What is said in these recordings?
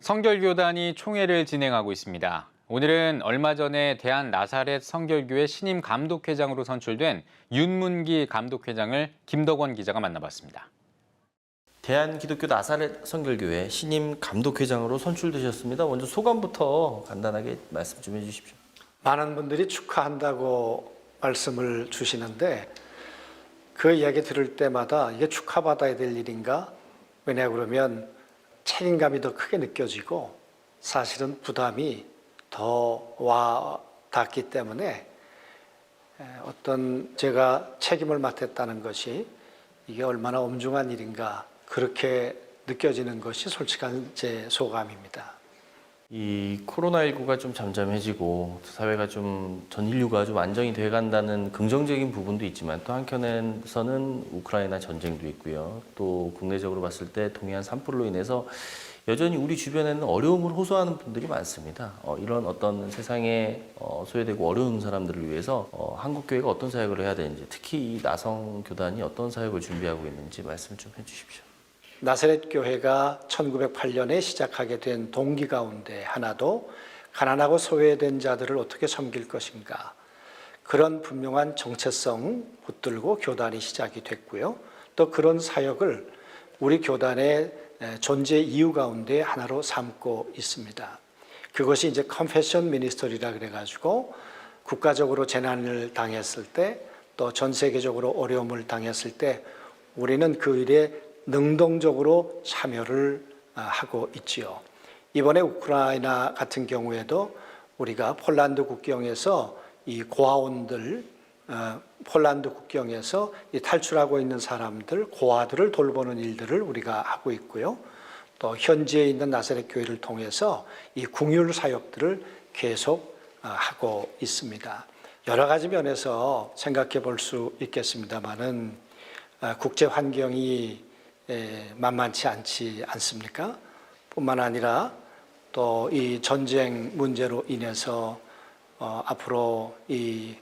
성결교단이 총회를 진행하고 있습니다. 오늘은 얼마 전에 대한나사렛 성결교회 신임 감독회장으로 선출된 윤문기 감독회장을 김덕원 기자가 만나봤습니다. 대한기독교 나사렛 성결교회 신임 감독회장으로 선출되셨습니다. 먼저 소감부터 간단하게 말씀 좀 해주십시오. 많은 분들이 축하한다고 말씀을 주시는데 그 이야기 들을 때마다 이게 축하받아야 될 일인가? 왜냐 그러면 책임감이 더 크게 느껴지고 사실은 부담이 더 와 닿기 때문에 어떤 제가 책임을 맡았다는 것이 이게 얼마나 엄중한 일인가 그렇게 느껴지는 것이 솔직한 제 소감입니다. 이 코로나19가 좀 잠잠해지고 사회가 좀 전 인류가 좀 안정이 돼간다는 긍정적인 부분도 있지만 또 한편에서는 우크라이나 전쟁도 있고요. 또 국내적으로 봤을 때 동해안 산불로 인해서 여전히 우리 주변에는 어려움을 호소하는 분들이 많습니다. 이런 어떤 세상에 소외되고 어려운 사람들을 위해서 한국교회가 어떤 사역을 해야 되는지, 특히 이 나성교단이 어떤 사역을 준비하고 있는지 말씀 좀 해주십시오. 나사렛 교회가 1908년에 시작하게 된 동기 가운데 하나도 가난하고 소외된 자들을 어떻게 섬길 것인가, 그런 분명한 정체성 붙들고 교단이 시작이 됐고요. 또 그런 사역을 우리 교단의 존재 이유 가운데 하나로 삼고 있습니다. 그것이 이제 컨페션 미니스터리라 그래가지고 국가적으로 재난을 당했을 때 또 전 세계적으로 어려움을 당했을 때 우리는 그 일에 능동적으로 참여를 하고 있지요. 이번에 우크라이나 같은 경우에도 우리가 폴란드 국경에서 이 고아원들, 폴란드 국경에서 이 탈출하고 있는 사람들, 고아들을 돌보는 일들을 우리가 하고 있고요. 또 현지에 있는 나사렛 교회를 통해서 이 궁율 사역들을 계속 하고 있습니다. 여러 가지 면에서 생각해 볼 수 있겠습니다만은 국제 환경이 만만치 않지 않습니까? 뿐만 아니라 또 이 전쟁 문제로 인해서 앞으로 이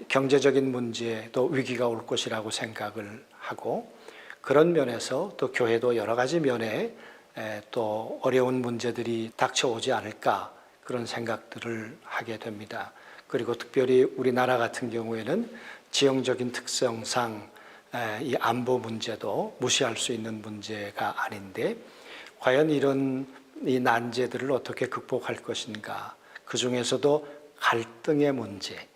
경제적인 문제 또 위기가 올 것이라고 생각을 하고, 그런 면에서 또 교회도 여러 가지 면에 또 어려운 문제들이 닥쳐오지 않을까 그런 생각들을 하게 됩니다. 그리고 특별히 우리나라 같은 경우에는 지형적인 특성상 이 안보 문제도 무시할 수 있는 문제가 아닌데 과연 이런 이 난제들을 어떻게 극복할 것인가, 그 중에서도 갈등의 문제,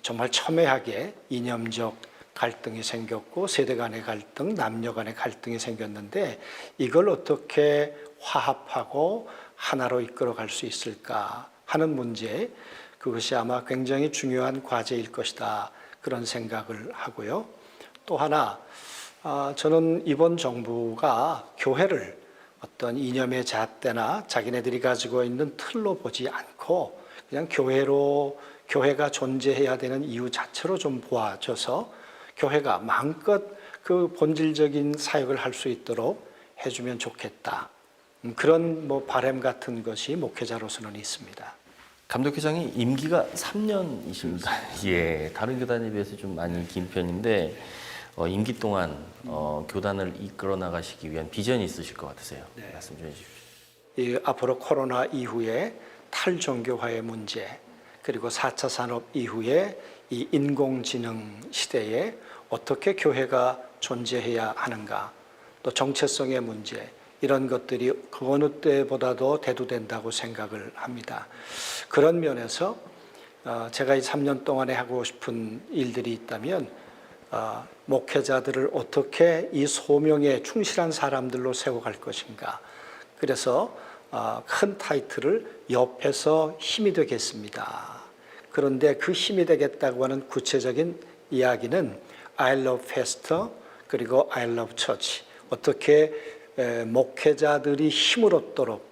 정말 첨예하게 이념적 갈등이 생겼고 세대 간의 갈등, 남녀 간의 갈등이 생겼는데 이걸 어떻게 화합하고 하나로 이끌어갈 수 있을까 하는 문제, 그것이 아마 굉장히 중요한 과제일 것이다 그런 생각을 하고요. 또 하나, 저는 이번 정부가 교회를 어떤 이념의 잣대나 자기네들이 가지고 있는 틀로 보지 않고 그냥 교회가 존재해야 되는 이유 자체로 좀 보아줘서 교회가 마음껏 그 본질적인 사역을 할 수 있도록 해주면 좋겠다. 그런 바람 같은 것이 목회자로서는 있습니다. 감독회장이 임기가 3년이십니다. 예, 다른 교단에 비해서 좀 많이 긴 편인데 임기 동안 교단을 이끌어 나가시기 위한 비전이 있으실 것 같으세요. 네. 말씀 좀 해주십시오. 앞으로 코로나 이후에 탈종교화의 문제, 그리고 4차 산업 이후에 이 인공지능 시대에 어떻게 교회가 존재해야 하는가, 또 정체성의 문제, 이런 것들이 그 어느 때보다도 대두된다고 생각을 합니다. 그런 면에서 제가 이 3년 동안에 하고 싶은 일들이 있다면 목회자들을 어떻게 이 소명에 충실한 사람들로 세워갈 것인가. 그래서 큰 타이틀을 옆에서 힘이 되겠습니다. 그런데 그 힘이 되겠다고 하는 구체적인 이야기는 I love pastor 그리고 I love church, 어떻게 목회자들이 힘을 얻도록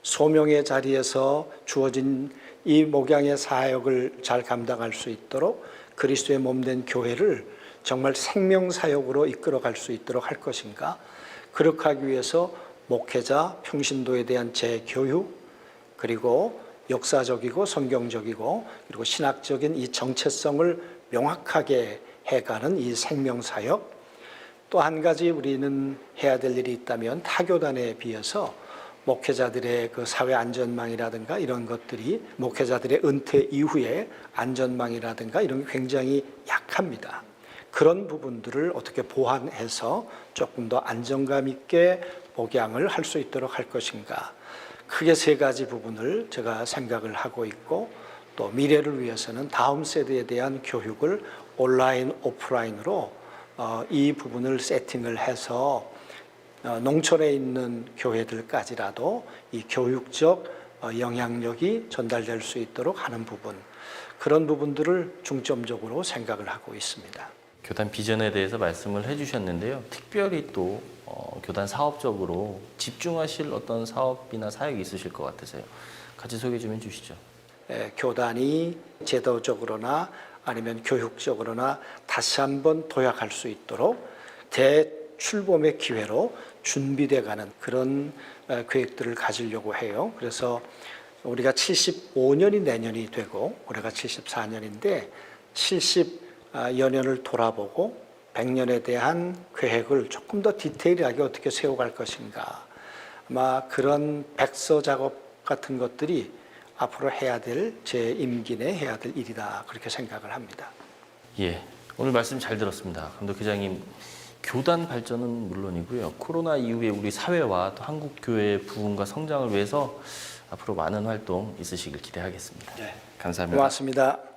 소명의 자리에서 주어진 이 목양의 사역을 잘 감당할 수 있도록 그리스도의 몸된 교회를 정말 생명사역으로 이끌어갈 수 있도록 할 것인가. 그렇게 하기 위해서 목회자 평신도에 대한 재교육, 그리고 역사적이고 성경적이고 그리고 신학적인 이 정체성을 명확하게 해가는 이 생명사역, 또 한 가지 우리는 해야 될 일이 있다면 타교단에 비해서 목회자들의 그 사회 안전망이라든가 이런 것들이 목회자들의 은퇴 이후에 안전망이라든가 이런 게 굉장히 약합니다. 그런 부분들을 어떻게 보완해서 조금 더 안정감 있게 복양을 할 수 있도록 할 것인가. 크게 세 가지 부분을 제가 생각을 하고 있고 또 미래를 위해서는 다음 세대에 대한 교육을 온라인, 오프라인으로 이 부분을 세팅을 해서 농촌에 있는 교회들까지라도 이 교육적 영향력이 전달될 수 있도록 하는 부분, 그런 부분들을 중점적으로 생각을 하고 있습니다. 교단 비전에 대해서 말씀을 해주셨는데요. 특별히 또 교단 사업적으로 집중하실 어떤 사업이나 사역이 있으실 것 같으세요. 같이 소개 좀 해주시죠. 교단이 제도적으로나 아니면 교육적으로나 다시 한번 도약할 수 있도록 대출범의 기회로 준비돼가는 그런 계획들을 가지려고 해요. 그래서 우리가 75년이 내년이 되고 올해가 74년인데 70여 년을 돌아보고 100년에 대한 계획을 조금 더 디테일하게 어떻게 세워갈 것인가. 아마 그런 백서 작업 같은 것들이 앞으로 해야 될 제 임기 내에 해야 될 일이다 그렇게 생각을 합니다. 예, 오늘 말씀 잘 들었습니다. 감독 회장님, 교단 발전은 물론이고요. 코로나 이후에 우리 사회와 또 한국 교회의 부흥과 성장을 위해서 앞으로 많은 활동 있으시길 기대하겠습니다. 네. 감사합니다. 고맙습니다.